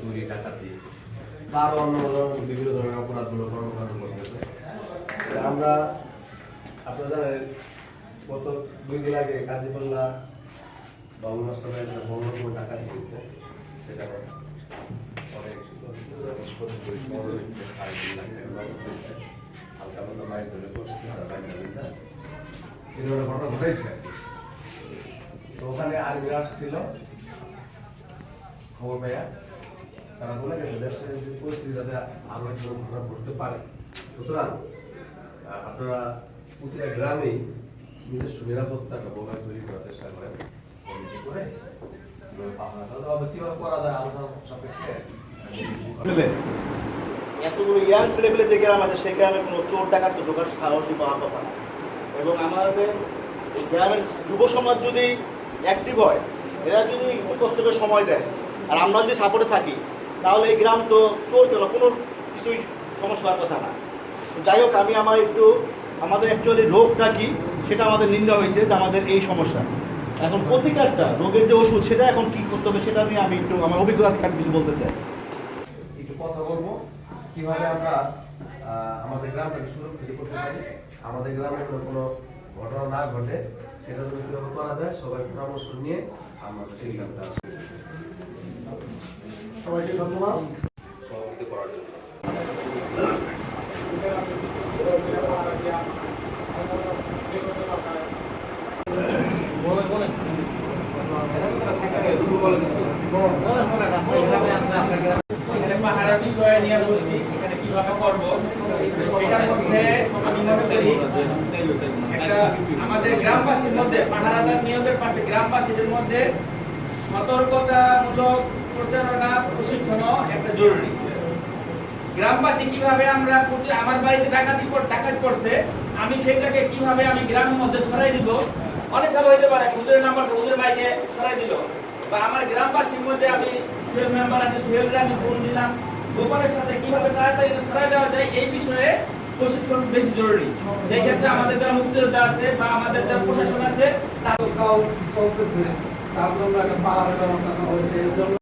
চুরি ডাকাতি তার অন্য বিভিন্ন ধরনের অপরাধগুলো কর্মকাণ্ড করতেছে। আমরা আপনারা জানেন গত 2 দিন আগে কাজীপাল্লা বাবু মাস্টারের একটা বড় রকম ডাকাতি হয়েছে। সেখানে অনেক হালকা পাতলা মাইর ধরে করছে, এই ধরনের ঘটনা ঘটাইছে। তো ওখানে আর্মি আসছিল, খবর পাইয়া তারা বলে গেছে দেশের পরিস্থিতি যাতে আরো একজন ঘটনা ঘটতে পারে, সুতরাং আপনারা প্রতিটা গ্রামেই নিজস্ব নিরাপত্তা একটা বলয় তৈরি করার চেষ্টা করেন। কমিটি করে কিভাবে করা যায় আলোচনা সাপেক্ষে এতগুলো ইয়াং ছেলেপেলে যে গ্রাম আছে সেই গ্রামে কোনো চোর ডাকাত ঢোকার সাহসী পাওয়ার কথা না। এবং আমাদের এই গ্রামের যুব সমাজ যদি অ্যাক্টিভ হয়, এরা যদি একটু কষ্ট করে সময় দেয় আর আমরা যদি সাপোর্টে থাকি, তাহলে এই গ্রাম তো চোর কেন কোনো কিছুই সমস্যা হওয়ার কথা না। যাই হোক, আমি আমাদের অ্যাকচুয়ালি রোগটা কি সেটা আমাদের নিন্দা হয়েছে যে আমাদের এই সমস্যা। এখন প্রতিকারটা, রোগের যে ওষুধ সেটা এখন কী করতে হবে সেটা নিয়ে আমি একটু আমার অভিজ্ঞতা থেকে কিছু বলতে চাই। একটু কথা বলবো কিভাবে আমরা আমাদের গ্রামটাকে সুরক্ষিত করতে পারি, আমাদের গ্রামে কোনো ঘটনা না ঘটে সেটা যদি কিভাবে করা যায় সবাই পরামর্শ নিয়ে আমরা সেই গ্রামটা আসি। সবাইকে ধন্যবাদ সভাপতি করার জন্য। পাহাড়ের বিষয় নিয়ে বসছি, এখানে কিভাবে করব সেটার মধ্যে আমি মনে করি একটা আমাদের গ্রামবাসীর মধ্যে পাহারাদার নিয়োগের পাশে গ্রামবাসীদের মধ্যে সতর্কতামূলক প্রচারণা প্রশিক্ষণও একটা জরুরি। গ্রামবাসী কিভাবে আমরা আমার বাড়িতে ডাকাতি করছে, আমি সেটাকে কিভাবে আমি গ্রামের মধ্যে সরাই দিব। অনেকভাবে হইতে পারে হুজুরের নাম্বার হুজুরের বাইকে সরাই দিল, বা আমার গ্রামবাসীর মধ্যে আমি সুহেল মেম্বার আছে, সুহেলকে আমি ফোন দিলাম, গোপালের সাথে কিভাবে তাড়াতাড়ি সরাই দেওয়া যায় এই বিষয়ে প্রশিক্ষণ বেশি জরুরি। সেই ক্ষেত্রে আমাদের যারা মুক্তিযোদ্ধা আছে বা আমাদের যারা প্রশাসন আছে চলতেছে, তার জন্য একটা পাহাড়ের ব্যবস্থা করা হয়েছে। এর জন্য